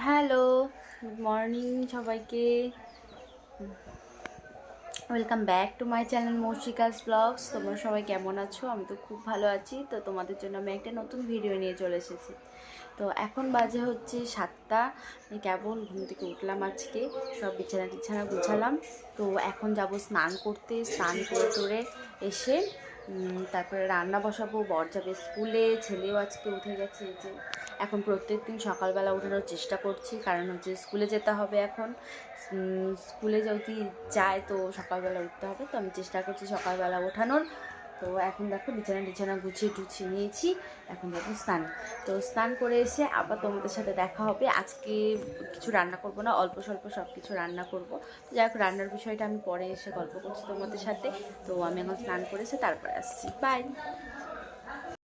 Hello, good morning সবাইকে। Welcome back to my channel Moushika's blogs. তোমরা সবাই কেমন আছো? আমি তো খুব ভালো আছি। তো তোমাদের জন্য আমি একটা নতুন ভিডিও নিয়ে চলে এসেছি। তো এখন বাজে হচ্ছে 7টা। আমি কেবল ঘুম থেকে উঠলাম আজকে, সব বিছানা টিছানা গুছালাম। তো এখন যাব স্নান করতে। স্নান করে টোরে এসে তারপরে রান্না বসাবো। বর যাবে স্কুলে, ছেলেও আজকে উঠে গেছে। যে এখন প্রত্যেক দিন সকালবেলা ওঠানোর চেষ্টা করছি, কারণ হচ্ছে স্কুলে যেতে হবে। এখন স্কুলে যদি যায় তো সকালবেলা উঠতে হবে। তো আমি চেষ্টা করছি সকালবেলা ওঠানোর। তো এখন দেখো বিছানা টিছানা গুছিয়ে টুছিয়ে নিয়েছি, এখন যাবো স্নান। তো স্নান করে এসে আবার তোমাদের সাথে দেখা হবে। আজকে কিছু রান্না করব না, অল্প স্বল্প সব কিছু রান্না করব। তো যাই হোক, রান্নার বিষয়টা আমি পরে এসে গল্প করছি তোমাদের সাথে। তো আমি এখন স্নান করেছি, তারপরে আসছি। বাই।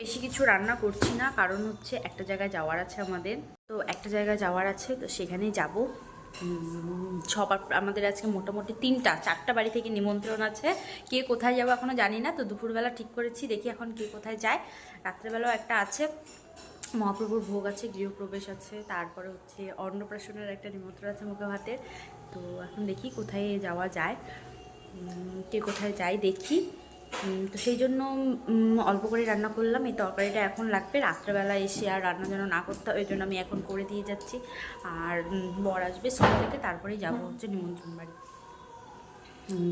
বেশি কিছু রান্না করছি না, কারণ হচ্ছে একটা জায়গায় যাওয়ার আছে আমাদের। তো একটা জায়গায় যাওয়ার আছে, তো সেখানেই যাব। সবার আমাদের আজকে মোটামুটি 4টা বাড়ি থেকে নিমন্ত্রণ আছে। কে কোথায় যাবো এখনও জানি না। তো দুপুরবেলা ঠিক করেছি, দেখি এখন কে কোথায় যায়। রাত্রেবেলাও একটা আছে, মহাপ্রভুর ভোগ আছে, গৃহপ্রবেশ আছে, তারপরে হচ্ছে অন্নপ্রাশনের একটা নিমন্ত্রণ আছে মুখে ভাতের। তো এখন দেখি কোথায় যাওয়া যায়, কে কোথায় যায় দেখি। তো সেই জন্য অল্প করে রান্না করলাম। এই তরকারিটা এখন লাগবে, রাত্রেবেলা এসে আর রান্না যেন না করতে হয়, ওই জন্য আমি এখন করে দিয়ে যাচ্ছি। আর বর আসবে স্কুল থেকে, তারপরেই যাবো হচ্ছে নিমন্ত্রণ বাড়ি।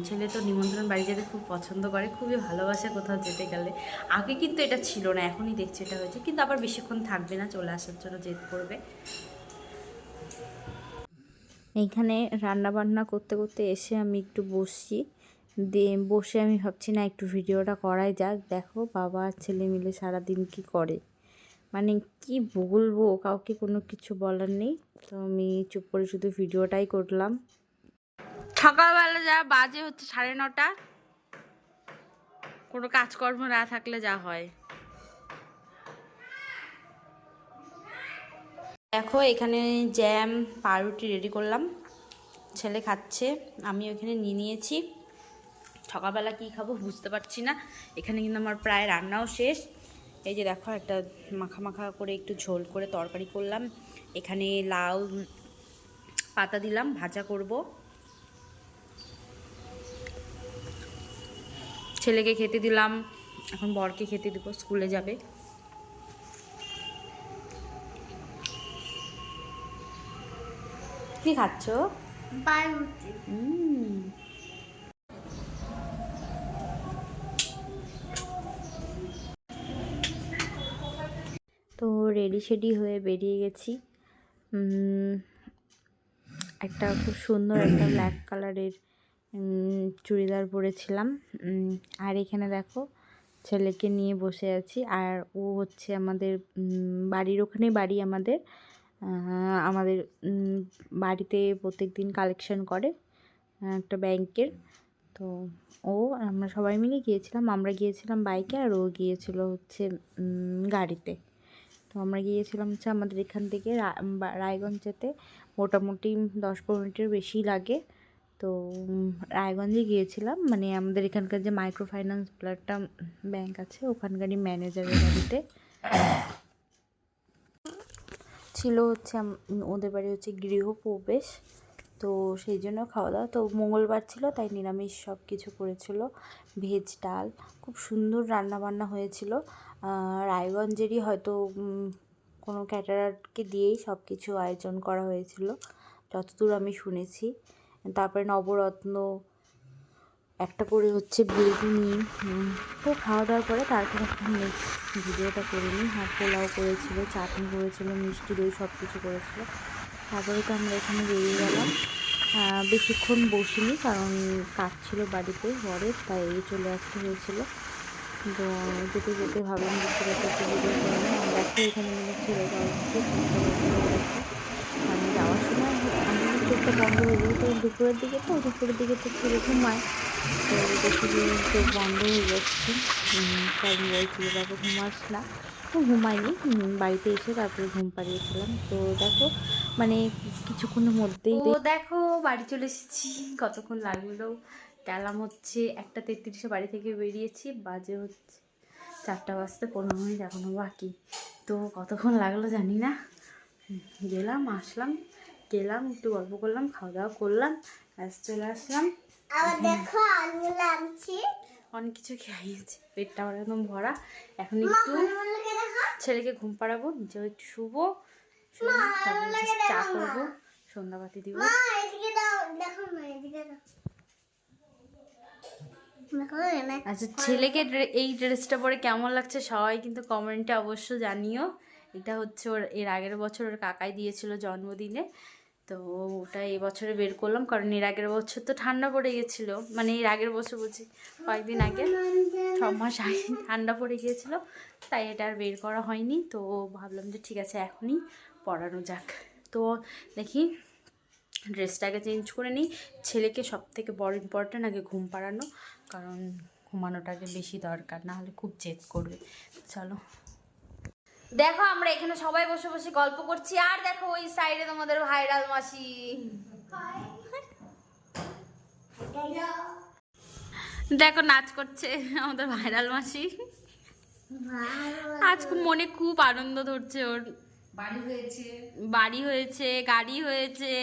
ছেলে তো নিমন্ত্রণ বাড়ি যেতে খুব পছন্দ করে, খুবই ভালোবাসে কোথাও যেতে গেলে। আগে কিন্তু এটা ছিল না, এখনই দেখছি এটা হয়েছে। কিন্তু আবার বেশিক্ষণ থাকবে না, চলে আসার জন্য জেদ করবে। এইখানে রান্না বান্না করতে করতে এসে আমি একটু বসছি। বসে আমি ভাবছি না একটু ভিডিওটা করাই যাক। দেখো বাবা আর ছেলে মিলে সারাদিন কি করে, মানে কি বলবো, কাউকে কোনো কিছু বলার নেই। তো আমি চুপ করে শুধু ভিডিওটাই করলাম। সকালবেলা যা বাজে হচ্ছে 9:30, কোনো কাজকর্ম না থাকলে যা হয়। দেখো এখানে জ্যাম পাউরুটি রেডি করলাম, ছেলে খাচ্ছে, আমি ওইখানে নিয়ে নিয়েছি। সকালবেলা কী খাবো বুঝতে পারছি না। এখানে কিন্তু আমার প্রায় রান্নাও শেষ। এই যে দেখো একটা মাখা মাখা করে একটু ঝোল করে তরকারি করলাম। এখানে লাউ পাতা দিলাম, ভাজা করব। ছেলেকে খেতে দিলাম, এখন বরকে খেতে দেবো, স্কুলে যাবে। কি খাচ্ছ? তো রেডি শেডি হয়ে বেরিয়ে গেছি। একটা খুব সুন্দর একটা ব্ল্যাক কালারের চুড়িদার পরেছিলাম। আর এখানে দেখো ছেলেকে নিয়ে বসে আছি। আর ও হচ্ছে আমাদের বাড়ির ওখানে বাড়ি আমাদের। আমাদের বাড়িতে প্রত্যেক দিন কালেকশন করে একটা ব্যাংকের। তো আমরা সবাই মিলে গিয়েছিলাম। আমরা গিয়েছিলাম বাইকে, আর ও গিয়েছিল হচ্ছে গাড়িতে। তো আমরা গিয়েছিলাম হচ্ছে আমাদের এখান থেকে রায়গঞ্জ যেতে মোটামুটি 10-15 মিনিটের বেশি লাগে। তো রায়গঞ্জে গিয়েছিলাম, মানে আমাদের এখানকার যে মাইক্রো ফাইন্যান্স বলে একটা ব্যাংক আছে, ওখানকারই ম্যানেজারের বাড়িতে ছিল হচ্ছে। ওদের বাড়ি হচ্ছে গৃহপ্রবেশ, তো সেই জন্য খাওয়া দাওয়া। তো মঙ্গলবার ছিল, তাই নিরামিষ সব কিছু করেছিল, ভেজ ডাল, খুব সুন্দর রান্না বান্না হয়েছিল। রায়গঞ্জেরই হয়তো কোনো ক্যাটারারকে দিয়েই সব কিছু আয়োজন করা হয়েছিল, যতদূর আমি শুনেছি। তারপরে নবরত্ন একটা করে হচ্ছে বেগুনি। তো খাওয়া দাওয়ার পরে তারপরে একটা নেক্সট ভিডিওটা করে নিই। পোলাও করেছিল, চাটনি করেছিল, মিষ্টি দই সব কিছু করেছিল। তারপরে তো আমরা এখানে বেরিয়ে গেলাম। বেশিক্ষণ বসিনি, কারণ কাজ ছিল বাড়িতে বরের, তাই চলে আসতে হয়েছিল। তো যেতে যেতে ভাবলাম যে ছেলেটা একটু ভিডিও করে নিই। আর দেখো এখানে মানে ছেলেটা উঠছে, চোখটা বন্ধ হয়ে গেছে। মানে যাওয়ার সময় আমাদের চোখটা বন্ধ হয়ে যায়, তো দুপুরের দিকে তো ছেলে ঘুমায়। তো দেখি যে চোখ বন্ধ হয়ে যাচ্ছে। তাই বলছিল বাবা ঘুমাস না, তো ঘুমাইনি। বাড়িতে এসে তারপরে ঘুম পাড়িয়েছিলাম। তো দেখো মানে কিছুক্ষণের মধ্যেই তো দেখো বাড়ি চলে এসেছি। কতক্ষণ লাগলো, গেলাম হচ্ছে 1:33-এ বাড়ি থেকে বেরিয়েছি, বাজে হচ্ছে 4টা বাজতে 15 মিনিট এখনও বাকি। তো কতক্ষণ লাগলো জানি না। গেলাম আসলাম, গেলাম একটু গল্প করলাম, খাওয়া দাওয়া করলাম, চলে আসলাম। দেখো আলু লাগছে, অনেক কিছু খাইয়েছি, পেটটা আমার একদম ভরা। এখন একটু ছেলেকে ঘুম পাড়াবো, নিজেও একটু শুবো, চা করবো, সন্ধ্যাবাতি দিব। আচ্ছা, ছেলেকে এই ড্রেসটা পরে কেমন লাগছে সবাই কিন্তু কমেন্টে অবশ্য জানিও। এটা হচ্ছে ওর এর আগের বছর ওর কাকাই দিয়েছিল জন্মদিনে, তো ওটা এই বছরে বের করলাম, কারণ এর আগের বছর তো ঠান্ডা পড়ে গেছিল, মানে এর আগের বছর বলছি কয়েকদিন আগে, 6 মাস আগে ঠান্ডা পড়ে গিয়েছিল, তাই এটা আর বের করা হয়নি। তো ভাবলাম যে ঠিক আছে এখনই পরানো যাক। তো দেখি ড্রেসটাকে চেঞ্জ করে নিই। ছেলেকে সব থেকে বড় ইম্পর্ট্যান্ট আগে ঘুম পাড়ানো, কারণ ঘুমানোটাকে বেশি দরকার, না হলে খুব জেদ করবে। চলো, দেখো আমরা এখানে সবাই বসে বসে গল্প করছি, আর দেখো ওই সাইডে তোমাদের ভাইরাল মাসি দেখো নাচ করছে আমাদের ভাইরাল মাসি। আজ মনে খুব আনন্দ ধরছে ওর, বাড়ি হয়েছে, গাড়ি হয়েছে,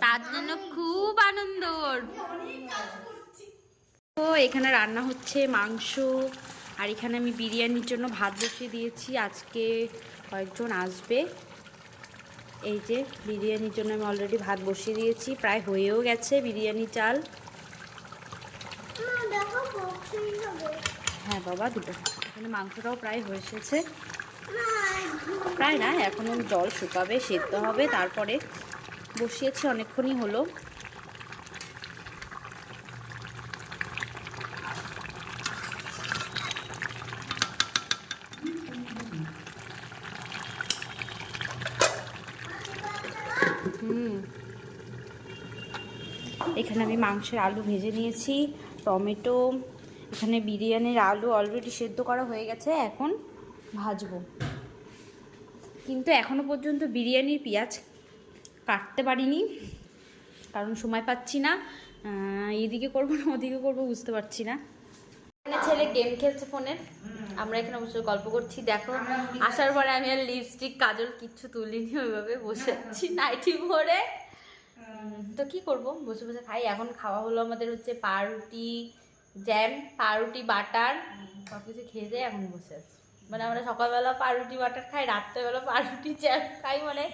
তার জন্য খুব আনন্দ ওর। তো এখানে রান্না হচ্ছে মাংস, আর এখানে আমি বিরিয়ানির জন্য ভাত বসিয়ে দিয়েছি, আজকে কয়েকজন আসবে। এই যে বিরিয়ানির জন্য আমি অলরেডি ভাত বসিয়ে দিয়েছি, প্রায় হয়েও গেছে বিরিয়ানি চাল। হ্যাঁ বাবা, দুটো। এখানে মাংসটাও প্রায় হয়ে এসেছে, প্রায় না, এখনো জল শুকাবে, সেদ্ধ হবে, তারপরে বসিয়েছি, অনেকক্ষণই হলো। এখানে আমি মাংসের আলু ভেজে নিয়েছি, টমেটো, এখানে বিরিয়ানির আলু অলরেডি সেদ্ধ করা হয়ে গেছে, এখন ভাজবো। কিন্তু এখনো পর্যন্ত বিরিয়ানির পেঁয়াজ কাটতে পারিনি, কারণ সময় পাচ্ছি না, এদিকে করবো না ওদিকে করবো বুঝতে পারছি না। ছেলে গেম খেলছে ফোনে, আমরা এখানে অবশ্যই গল্প করছি। দেখো আসার পরে আমি আর লিপস্টিক কাজল কিচ্ছু তুলিনি, ওইভাবে বসে আছি নাইটি পরে। তো কি করব, বসে বসে খাই। এখন খাওয়া হলো আমাদের হচ্ছে পাউরুটি জ্যাম, পাউরুটি বাটার, সব কিছু খেয়ে দিয়ে এখন বসে আছি। মানে আমরা সকালবেলা পাউরুটি বাটার খাই, রাত্রেবেলা পাউরুটি জ্যাম খাই, মানে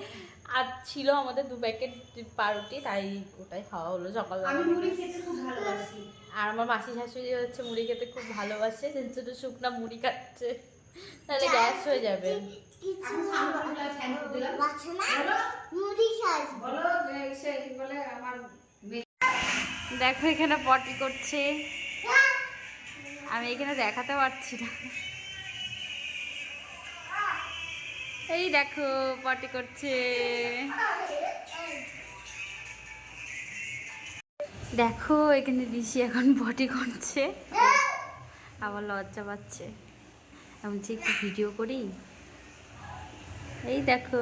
আর ছিল আমাদের 2 প্যাকেট পাউরুটি, তাই ওটাই খাওয়া হলো সকালবেলা। আমি মুড়ি খেতে খুব ভালোবাসি, আর আমার মাসি শাশুড়ি হচ্ছে মুড়ি খেতে খুব ভালোবাসে, ছোটো শুকনা মুড়ি খাচ্ছে, তাহলে গ্যাস হয়ে যাবে। দেখো এখানে পটি করছে, আমি এখানে দেখাতে পারছি না। এই দেখো পটি করছে, দেখো এখানে ঋষি এখন পটি করছে, আবার লজ্জা পাচ্ছে। আমি যে একটু ভিডিও করি, এই দেখো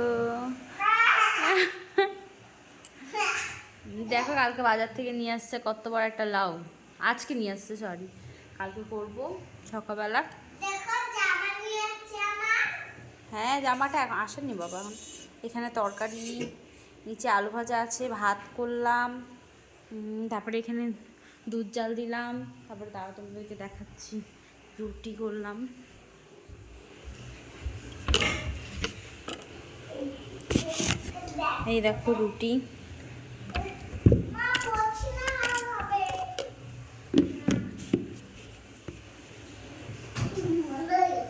দেখো কালকে বাজার থেকে নিয়ে আসছে কত বড় একটা লাউ, আজকে নিয়ে আসছে, সরি কালকে করবো সকালবেলা। হ্যাঁ জামাটা এখন আসেনি বাবা, এখন এখানে তরকারি, নিচে আলু ভাজা আছে, ভাত করলাম, তারপরে এখানে দুধ জাল দিলাম, তারপরে তারা তোমাদেরকে দেখাচ্ছি রুটি করলাম। এই দেখো রুটি,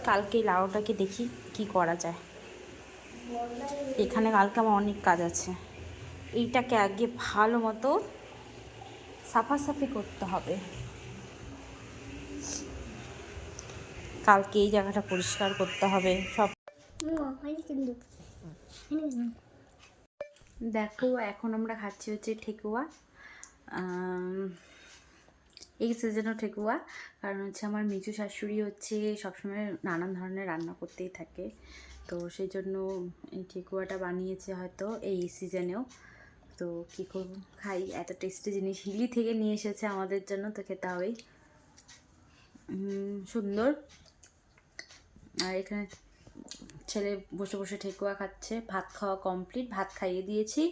কালকে লাউটাকে দেখি কি করা যায়, এখানে কালকে আমার অনেক কাজ আছে। এইটাকে আগে ভালো মতো সাফাসাফি করতে হবে, কালকে এই জায়গাটা পরিষ্কার করতে হবে সব। দেখো এখন আমরা খাচ্ছি হচ্ছে ঠেকুয়া, এই সিজনও ঠেকুয়া, কারণ হচ্ছে আমার মেজু শাশুড়ি হচ্ছে সবসময় নানান ধরনের রান্না করতেই থাকে, তো সেই জন্য এই ঠেকুয়াটা বানিয়েছে হয়তো এই সিজনেও। তো কী করব, খাই, এত টেস্টি জিনিস হিলি থেকে নিয়ে এসেছে আমাদের জন্য, তো খেতে হবেই। সুন্দর। আর এখানে ছেলে বসে বসে ঠেকুয়া খাচ্ছে। ভাত খাওয়া কমপ্লিট, ভাত খাইয়ে দিয়েছি।